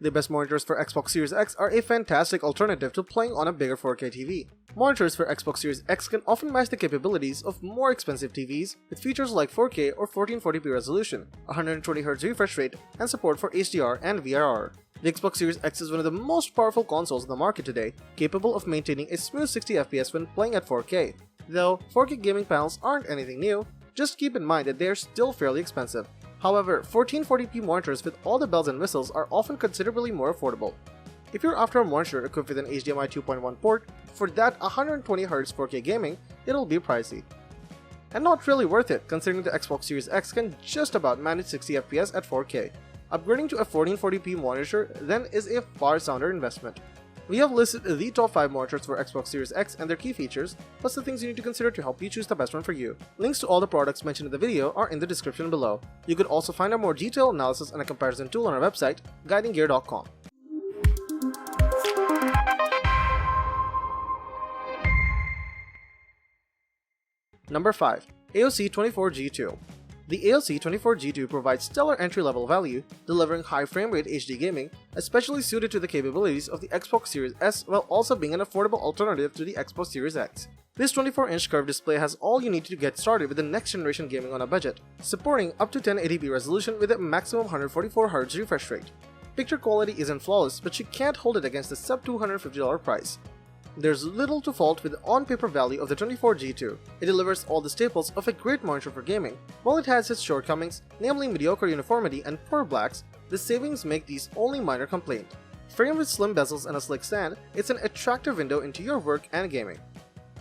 The best monitors for Xbox Series X are a fantastic alternative to playing on a bigger 4K TV. Monitors for Xbox Series X can often match the capabilities of more expensive TVs with features like 4K or 1440p resolution, 120Hz refresh rate, and support for HDR and VRR. The Xbox Series X is one of the most powerful consoles in the market today, capable of maintaining a smooth 60fps when playing at 4K. Though 4K gaming panels aren't anything new, just keep in mind that they are still fairly expensive. However, 1440p monitors with all the bells and whistles are often considerably more affordable. If you're after a monitor equipped with an HDMI 2.1 port, for that 120Hz 4K gaming, it'll be pricey. And not really worth it, considering the Xbox Series X can just about manage 60fps at 4K. Upgrading to a 1440p monitor then is a far sounder investment. We have listed the top 5 monitors for Xbox Series X and their key features, plus the things you need to consider to help you choose the best one for you. Links to all the products mentioned in the video are in the description below. You could also find a more detailed analysis and a comparison tool on our website, guidinggear.com. Number 5. ASUS TUF. The ASUS TUF provides stellar entry-level value, delivering high frame-rate HD gaming, especially suited to the capabilities of the Xbox Series S while also being an affordable alternative to the Xbox Series X. This 24-inch curved display has all you need to get started with the next-generation gaming on a budget, supporting up to 1080p resolution with a maximum 144Hz refresh rate. Picture quality isn't flawless, but you can't hold it against the sub-$250 price. There's little to fault with the on-paper value of the TUF. It delivers all the staples of a great monitor for gaming. While it has its shortcomings, namely mediocre uniformity and poor blacks, the savings make these only minor complaint. Framed with slim bezels and a slick stand, it's an attractive window into your work and gaming.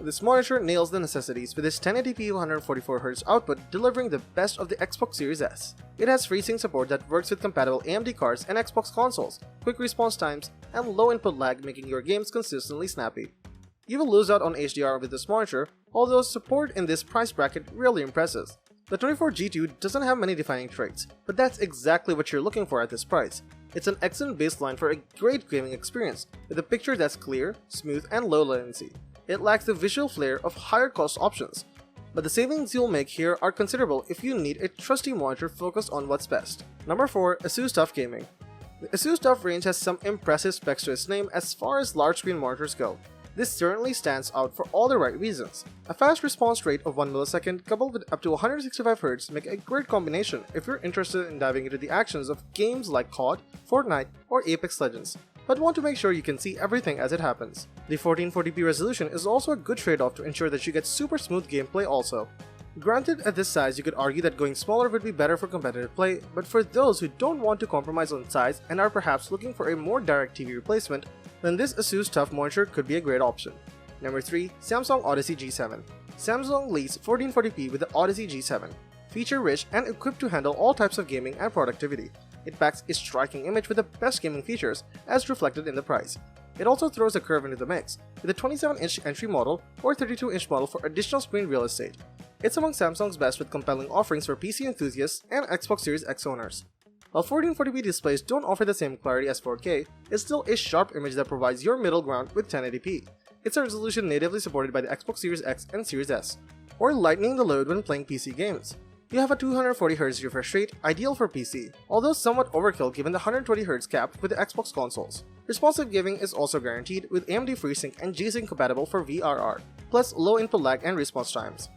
This monitor nails the necessities with its 1080p 144Hz output, delivering the best of the Xbox Series S. It has FreeSync support that works with compatible AMD cards and Xbox consoles, quick response times, and low input lag, making your games consistently snappy. You will lose out on HDR with this monitor, although support in this price bracket really impresses. The TUF doesn't have many defining traits, but that's exactly what you're looking for at this price. It's an excellent baseline for a great gaming experience, with a picture that's clear, smooth, and low latency. It lacks the visual flair of higher cost options, but the savings you'll make here are considerable if you need a trusty monitor focused on what's best. Number 4. ASUS TUF Gaming. The ASUS TUF range has some impressive specs to its name as far as large screen monitors go. This certainly stands out for all the right reasons. A fast response rate of 1 millisecond coupled with up to 165Hz make a great combination if you're interested in diving into the actions of games like COD, Fortnite, or Apex Legends, but want to make sure you can see everything as it happens. The 1440p resolution is also a good trade-off to ensure that you get super smooth gameplay also. Granted, at this size you could argue that going smaller would be better for competitive play, but for those who don't want to compromise on size and are perhaps looking for a more direct TV replacement, then this ASUS TUF monitor could be a great option. Number 3. Samsung Odyssey G7. Samsung leads 1440p with the Odyssey G7. Feature-rich and equipped to handle all types of gaming and productivity. It packs a striking image with the best gaming features as reflected in the price. It also throws a curve into the mix, with a 27-inch entry model or 32-inch model for additional screen real estate. It's among Samsung's best with compelling offerings for PC enthusiasts and Xbox Series X owners. While 1440p displays don't offer the same clarity as 4K, it's still a sharp image that provides your middle ground with 1080p. It's a resolution natively supported by the Xbox Series X and Series S, or lightening the load when playing PC games. You have a 240Hz refresh rate, ideal for PC, although somewhat overkill given the 120Hz cap with the Xbox consoles. Responsive gaming is also guaranteed with AMD FreeSync and G-Sync compatible for VRR, plus low input lag and response times.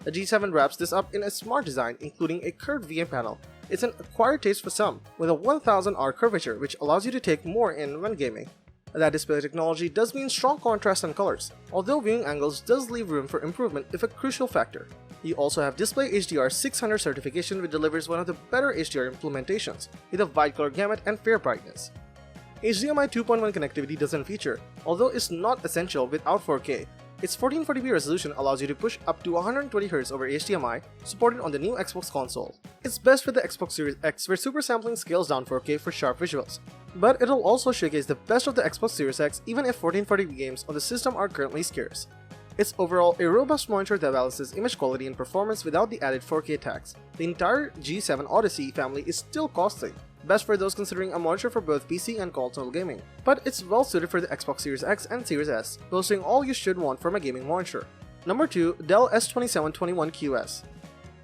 The G7 wraps this up in a smart design including a curved VM panel. It's an acquired taste for some, with a 1000R curvature which allows you to take more in when gaming. That display technology does mean strong contrast and colors, although viewing angles does leave room for improvement if a crucial factor. You also have Display HDR 600 certification which delivers one of the better HDR implementations, with a wide color gamut and fair brightness. HDMI 2.1 connectivity doesn't feature, although it's not essential without 4K. Its 1440p resolution allows you to push up to 120Hz over HDMI, supported on the new Xbox console. It's best for the Xbox Series X where super sampling scales down 4K for sharp visuals, but it'll also showcase the best of the Xbox Series X even if 1440p games on the system are currently scarce. It's overall a robust monitor that balances image quality and performance without the added 4K tax. The entire G7 Odyssey family is still costly, best for those considering a monitor for both PC and console gaming, but it's well suited for the Xbox Series X and Series S, boasting all you should want from a gaming monitor. Number 2. Dell S2721QS.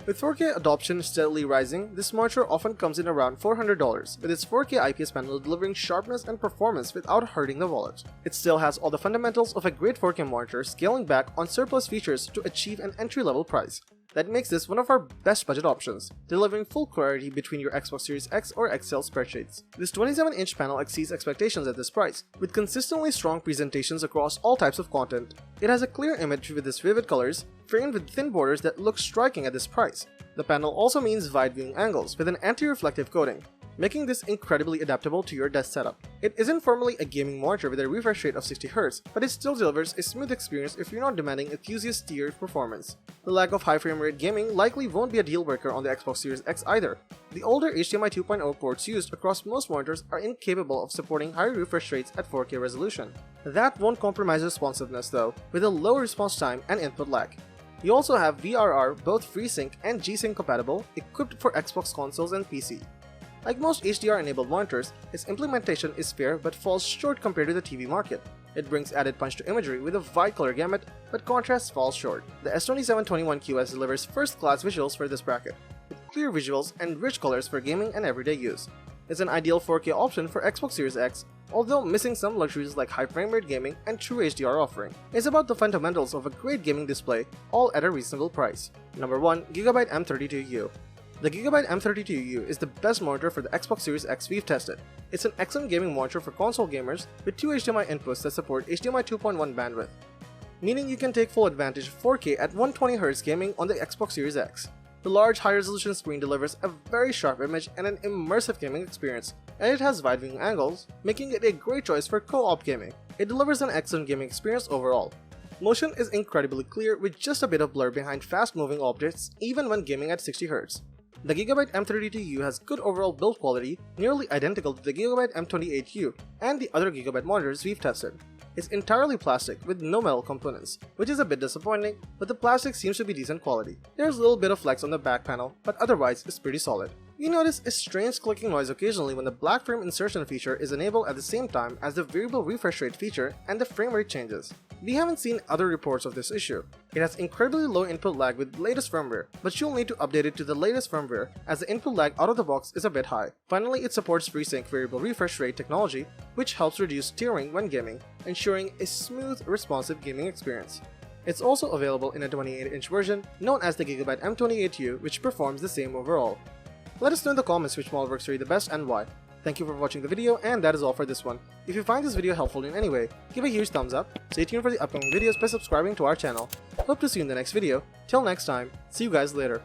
With 4K adoption steadily rising, this monitor often comes in around $400, with its 4K IPS panel delivering sharpness and performance without hurting the wallet. It still has all the fundamentals of a great 4K monitor, scaling back on surplus features to achieve an entry-level price. That makes this one of our best budget options, delivering full clarity between your Xbox Series X or XL spreadsheets. This 27-inch panel exceeds expectations at this price, with consistently strong presentations across all types of content. It has a clear image with its vivid colors, framed with thin borders that look striking at this price. The panel also means wide viewing angles with an anti-reflective coating, making this incredibly adaptable to your desk setup. It isn't formally a gaming monitor with a refresh rate of 60Hz, but it still delivers a smooth experience if you're not demanding enthusiast-tier performance. The lack of high frame rate gaming likely won't be a deal breaker on the Xbox Series X either. The older HDMI 2.0 ports used across most monitors are incapable of supporting higher refresh rates at 4K resolution. That won't compromise responsiveness though, with a low response time and input lag. You also have VRR, both FreeSync and G-Sync compatible, equipped for Xbox consoles and PC. Like most HDR-enabled monitors, its implementation is fair but falls short compared to the TV market. It brings added punch to imagery with a wide color gamut, but contrast falls short. The S2721QS delivers first-class visuals for this bracket, with clear visuals and rich colors for gaming and everyday use. It's an ideal 4K option for Xbox Series X, although missing some luxuries like high frame rate gaming and true HDR offering. It's about the fundamentals of a great gaming display, all at a reasonable price. Number 1. Gigabyte M32U. The Gigabyte M32U is the best monitor for the Xbox Series X we've tested. It's an excellent gaming monitor for console gamers with two HDMI inputs that support HDMI 2.1 bandwidth, meaning you can take full advantage of 4K at 120Hz gaming on the Xbox Series X. The large high-resolution screen delivers a very sharp image and an immersive gaming experience, and it has wide viewing angles, making it a great choice for co-op gaming. It delivers an excellent gaming experience overall. Motion is incredibly clear with just a bit of blur behind fast-moving objects even when gaming at 60Hz. The Gigabyte M32U has good overall build quality, nearly identical to the Gigabyte M28U and the other Gigabyte monitors we've tested. It's entirely plastic with no metal components, which is a bit disappointing, but the plastic seems to be decent quality. There's a little bit of flex on the back panel, but otherwise it's pretty solid. You notice a strange clicking noise occasionally when the black frame insertion feature is enabled at the same time as the variable refresh rate feature and the frame rate changes. We haven't seen other reports of this issue. It has incredibly low input lag with latest firmware, but you'll need to update it to the latest firmware as the input lag out of the box is a bit high. Finally, it supports FreeSync variable refresh rate technology, which helps reduce tearing when gaming, ensuring a smooth, responsive gaming experience. It's also available in a 28-inch version known as the Gigabyte M28U, which performs the same overall. Let us know in the comments which model works for you the best and why. Thank you for watching the video, and that is all for this one. If you find this video helpful in any way, give a huge thumbs up, stay tuned for the upcoming videos by subscribing to our channel. Hope to see you in the next video. Till next time, see you guys later.